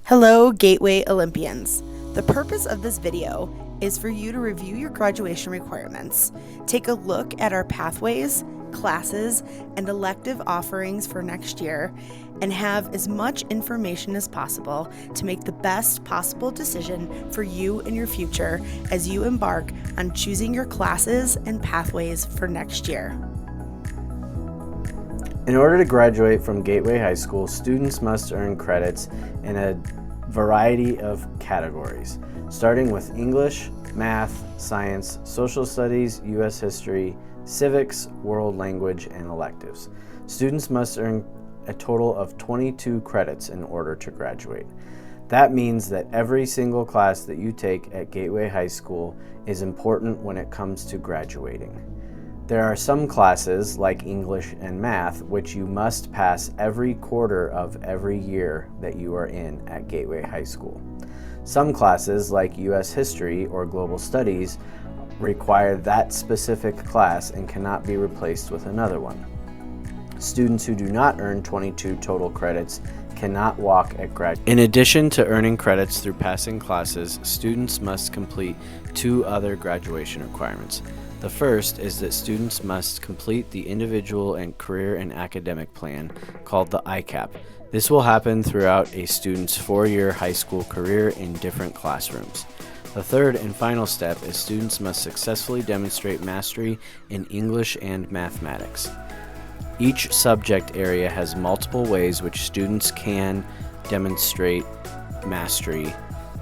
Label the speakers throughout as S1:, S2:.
S1: Hello, Gateway Olympians. The purpose of this video is for you to review your graduation requirements, take a look at our pathways, classes, and elective offerings for next year, and have as much information as possible to make the best possible decision for you and your future as you embark on choosing your classes and pathways for next year.
S2: In order to graduate from Gateway High School, students must earn credits in a variety of categories, starting with English, math, science, social studies, U.S. history, civics, world language, and electives. Students must earn a total of 22 credits in order to graduate. That means that every single class that you take at Gateway High School is important when it comes to graduating. There are some classes, like English and math, which you must pass every quarter of every year that you are in at Gateway High School. Some classes, like U.S. history or global studies, require that specific class and cannot be replaced with another one. Students who do not earn 22 total credits cannot walk at graduation. In addition to earning credits through passing classes, students must complete two other graduation requirements. The first is that students must complete the individual and career and academic plan called the ICAP. This will happen throughout a student's four-year high school career in different classrooms. The third and final step is students must successfully demonstrate mastery in English and mathematics. Each subject area has multiple ways which students can demonstrate mastery.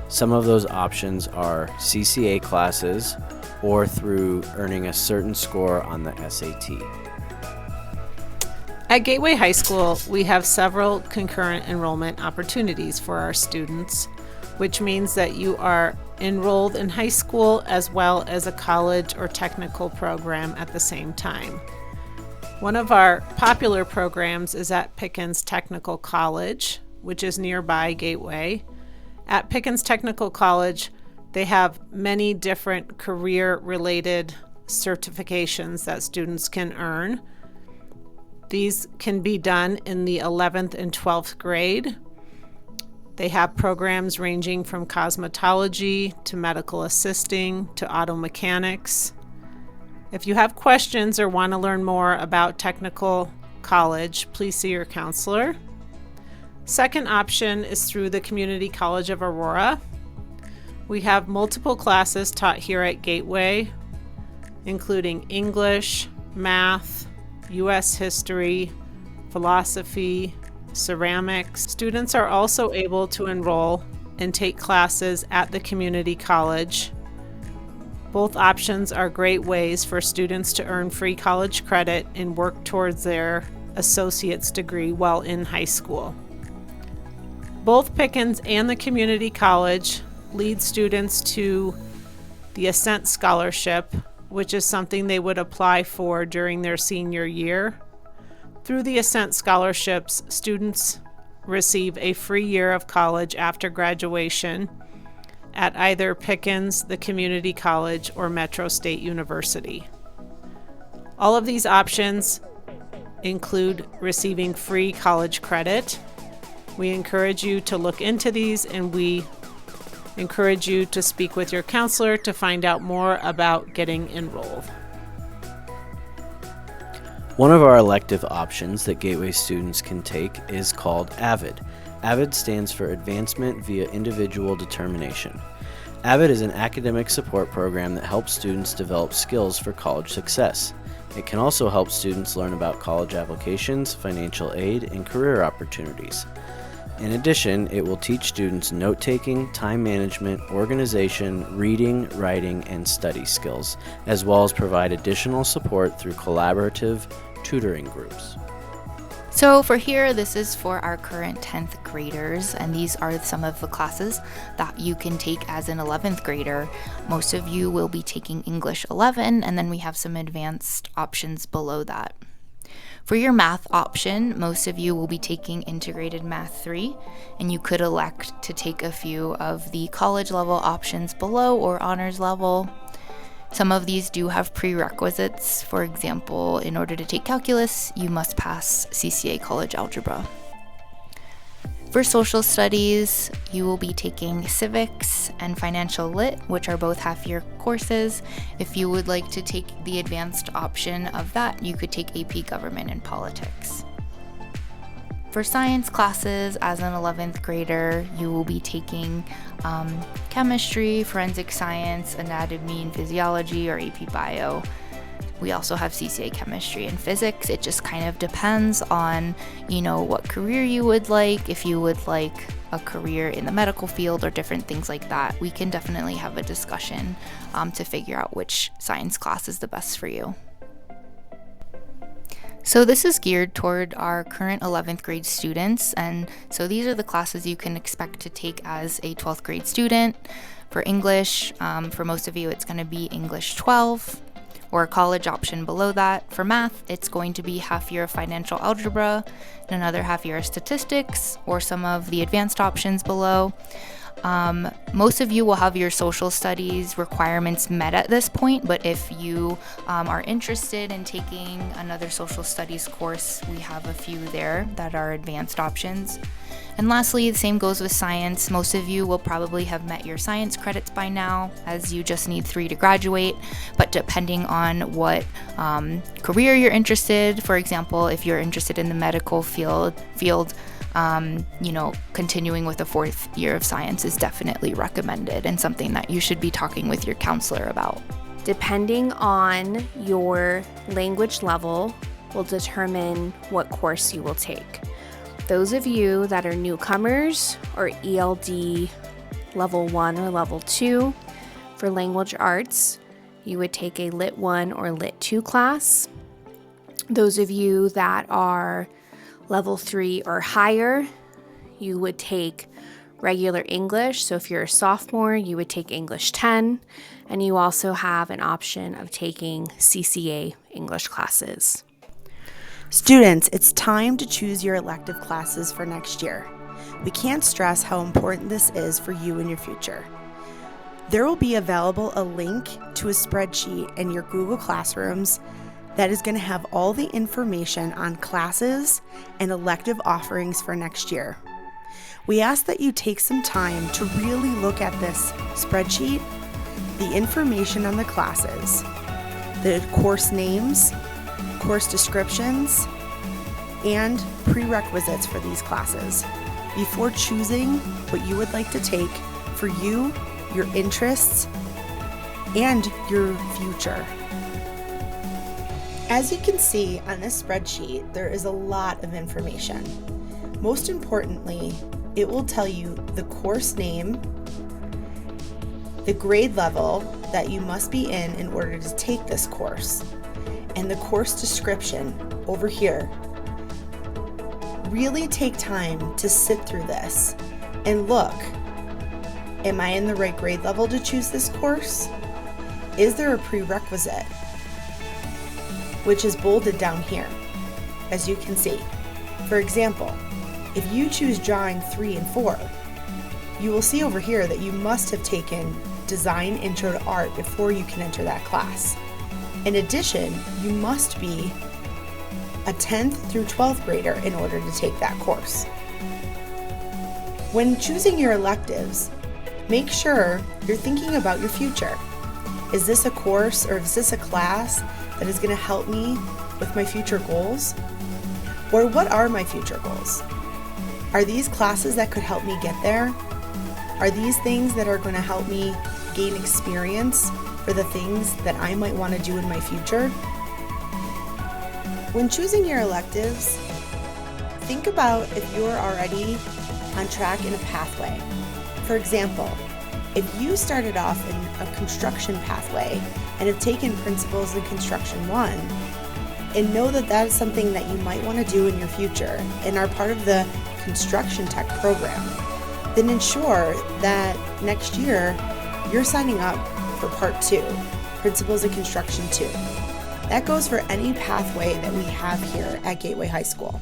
S2: Some of those options are CCA classes, or through earning a certain score on the SAT.
S3: At Gateway High School, we have several concurrent enrollment opportunities for our students, which means that you are enrolled in high school as well as a college or technical program at the same time. One of our popular programs is at Pickens Technical College, which is nearby Gateway. At Pickens Technical College, they have many different career-related certifications that students can earn. These can be done in the 11th and 12th grade. They have programs ranging from cosmetology to medical assisting to auto mechanics. If you have questions or want to learn more about technical college, please see your counselor. Second option is through the Community College of Aurora. We have multiple classes taught here at Gateway, including English, math, U.S. history, philosophy, ceramics. Students are also able to enroll and take classes at the community college. Both options are great ways for students to earn free college credit and work towards their associate's degree while in high school. Both Pickens and the community college lead students to the Ascent Scholarship, which is something they would apply for during their senior year. Through the Ascent Scholarships, students receive a free year of college after graduation at either Pickens, the community college, or Metro State University. All of these options include receiving free college credit. We encourage you to look into these, and we encourage you to speak with your counselor to find out more about getting enrolled.
S2: One of our elective options that Gateway students can take is called AVID. AVID stands for Advancement via Individual Determination. AVID is an academic support program that helps students develop skills for college success. It can also help students learn about college applications, financial aid, and career opportunities. In addition, it will teach students note-taking, time management, organization, reading, writing, and study skills, as well as provide additional support through collaborative tutoring groups.
S4: So for here, this is for our current 10th graders, and these are some of the classes that you can take as an 11th grader. Most of you will be taking English 11, and then we have some advanced options below that. For your math option, most of you will be taking Integrated Math 3, and you could elect to take a few of the college level options below or honors level. Some of these do have prerequisites. For example, in order to take calculus, you must pass CCA college algebra. For social studies, you will be taking civics and financial lit, which are both half-year courses. If you would like to take the advanced option of that, you could take AP Government and Politics. For science classes, as an 11th grader, you will be taking chemistry, forensic science, anatomy and physiology, or AP Bio. We also have CCA chemistry and physics. It just kind of depends on, what career you would like. If you would like a career in the medical field or different things like that, we can definitely have a discussion to figure out which science class is the best for you. So this is geared toward our current 11th grade students, and so these are the classes you can expect to take as a 12th grade student. For English, for most of you, it's going to be English 12, or a college option below that. For math, it's going to be half year of financial algebra and another half year of statistics, or some of the advanced options below. Most of you will have your social studies requirements met at this point, but if you are interested in taking another social studies course, we have a few there that are advanced options. And lastly, the same goes with science. Most of you will probably have met your science credits by now, as you just need 3 to graduate. But depending on what career you're interested, for example, if you're interested in the medical field, continuing with a 4th year of science is definitely recommended and something that you should be talking with your counselor about.
S5: Depending on your language level will determine what course you will take. Those of you that are newcomers or ELD level 1 or level 2, for language arts, you would take a Lit 1 or Lit 2 class. Those of you that are level 3 or higher, you would take regular English. So if you're a sophomore, you would take English 10, and you also have an option of taking CCA English classes.
S1: Students, it's time to choose your elective classes for next year. We can't stress how important this is for you in your future. There will be available a link to a spreadsheet in your Google Classrooms that is going to have all the information on classes and elective offerings for next year. We ask that you take some time to really look at this spreadsheet, the information on the classes, the course names, course descriptions, and prerequisites for these classes before choosing what you would like to take for you, your interests, and your future. As you can see on this spreadsheet, there is a lot of information. Most importantly, it will tell you the course name, the grade level that you must be in order to take this course, and the course description over here. Really take time to sit through this and look, am I in the right grade level to choose this course? Is there a prerequisite? Which is bolded down here, as you can see. For example, if you choose drawing 3 and 4, you will see over here that you must have taken Design Intro to Art before you can enter that class. In addition, you must be a 10th through 12th grader in order to take that course. When choosing your electives, make sure you're thinking about your future. Is this a course or is this a class that is going to help me with my future goals? Or what are my future goals? Are these classes that could help me get there? Are these things that are going to help me gain experience for the things that I might want to do in my future? When choosing your electives, think about if you're already on track in a pathway. For example, if you started off in a construction pathway and have taken Principles in Construction 1, and know that that is something that you might want to do in your future and are part of the construction tech program, then ensure that next year you're signing up for Part 2, Principles in Construction 2. That goes for any pathway that we have here at Gateway High School.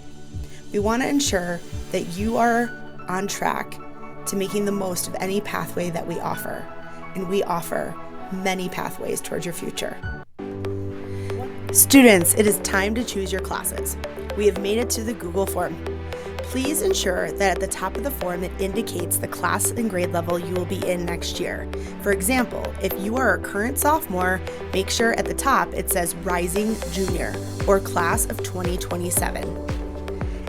S1: We want to ensure that you are on track to making the most of any pathway that we offer, and we offer many pathways towards your future. Students, it is time to choose your classes. We have made it to the Google form. Please ensure that at the top of the form it indicates the class and grade level you will be in next year. For example, if you are a current sophomore, make sure at the top it says Rising Junior or Class of 2027.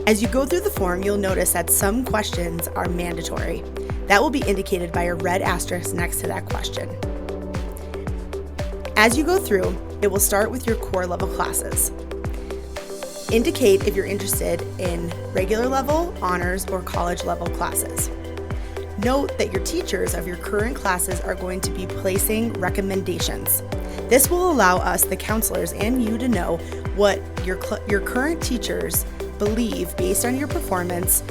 S1: As you go through the form, you'll notice that some questions are mandatory. That will be indicated by a red asterisk next to that question. As you go through, it will start with your core level classes. Indicate if you're interested in regular level, honors, or college level classes. Note that your teachers of your current classes are going to be placing recommendations. This will allow us, the counselors, and you to know what your current teachers believe based on your performance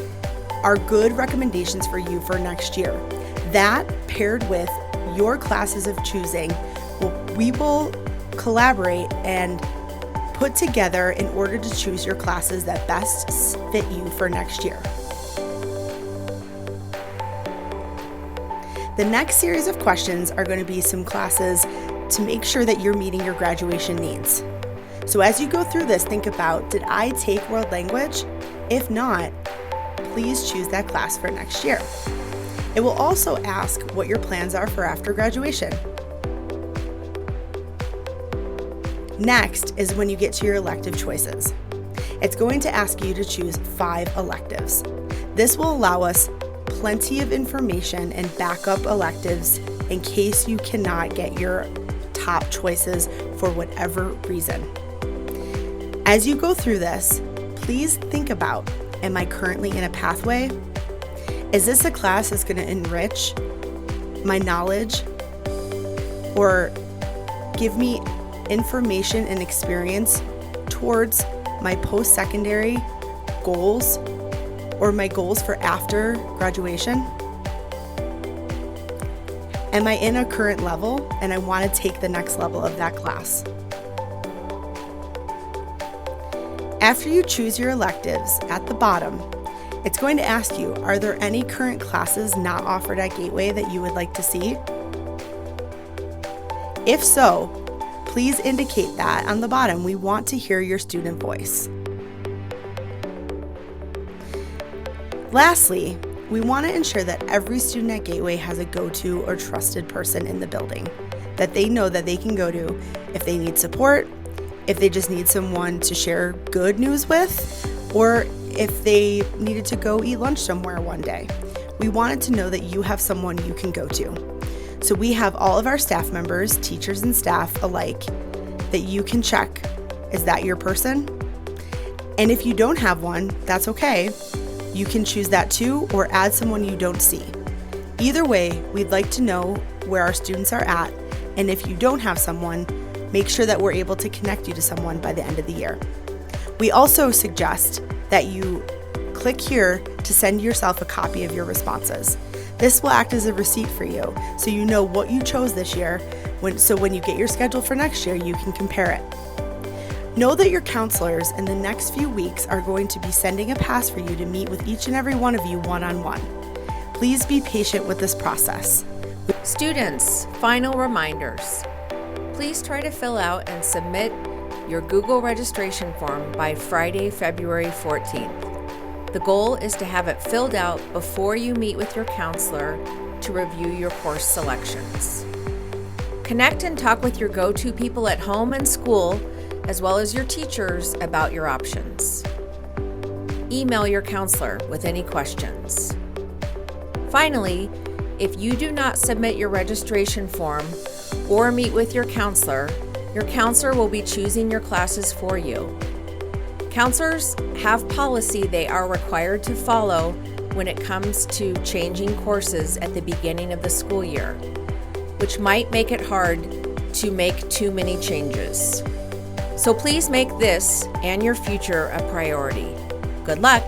S1: are good recommendations for you for next year. That, paired with your classes of choosing, we will collaborate and put together in order to choose your classes that best fit you for next year. The next series of questions are going to be some classes to make sure that you're meeting your graduation needs. So as you go through this, think about, did I take world language? If not, please choose that class for next year. It will also ask what your plans are for after graduation. Next is when you get to your elective choices. It's going to ask you to choose 5 electives. This will allow us plenty of information and backup electives in case you cannot get your top choices for whatever reason. As you go through this, please think about, am I currently in a pathway? Is this a class that's going to enrich my knowledge or give me information and experience towards my post-secondary goals or my goals for after graduation? Am I in a current level and I want to take the next level of that class? After you choose your electives, at the bottom, it's going to ask you, are there any current classes not offered at Gateway that you would like to see? If so, please indicate that on the bottom. We want to hear your student voice. Lastly, we want to ensure that every student at Gateway has a go-to or trusted person in the building that they know that they can go to if they need support, if they just need someone to share good news with, or if they needed to go eat lunch somewhere one day. We wanted to know that you have someone you can go to. So we have all of our staff members, teachers and staff alike, that you can check, is that your person? And if you don't have one, that's okay. You can choose that too, or add someone you don't see. Either way, we'd like to know where our students are at, and if you don't have someone, make sure that we're able to connect you to someone by the end of the year. We also suggest that you click here to send yourself a copy of your responses. This will act as a receipt for you, so you know what you chose this year, so when you get your schedule for next year, you can compare it. Know that your counselors in the next few weeks are going to be sending a pass for you to meet with each and every one of you one-on-one. Please be patient with this process.
S6: Students, final reminders. Please try to fill out and submit your Google registration form by Friday, February 14th. The goal is to have it filled out before you meet with your counselor to review your course selections. Connect and talk with your go-to people at home and school, as well as your teachers, about your options. Email your counselor with any questions. Finally, if you do not submit your registration form or meet with your counselor will be choosing your classes for you. Counselors have policy they are required to follow when it comes to changing courses at the beginning of the school year, which might make it hard to make too many changes. So please make this and your future a priority. Good luck!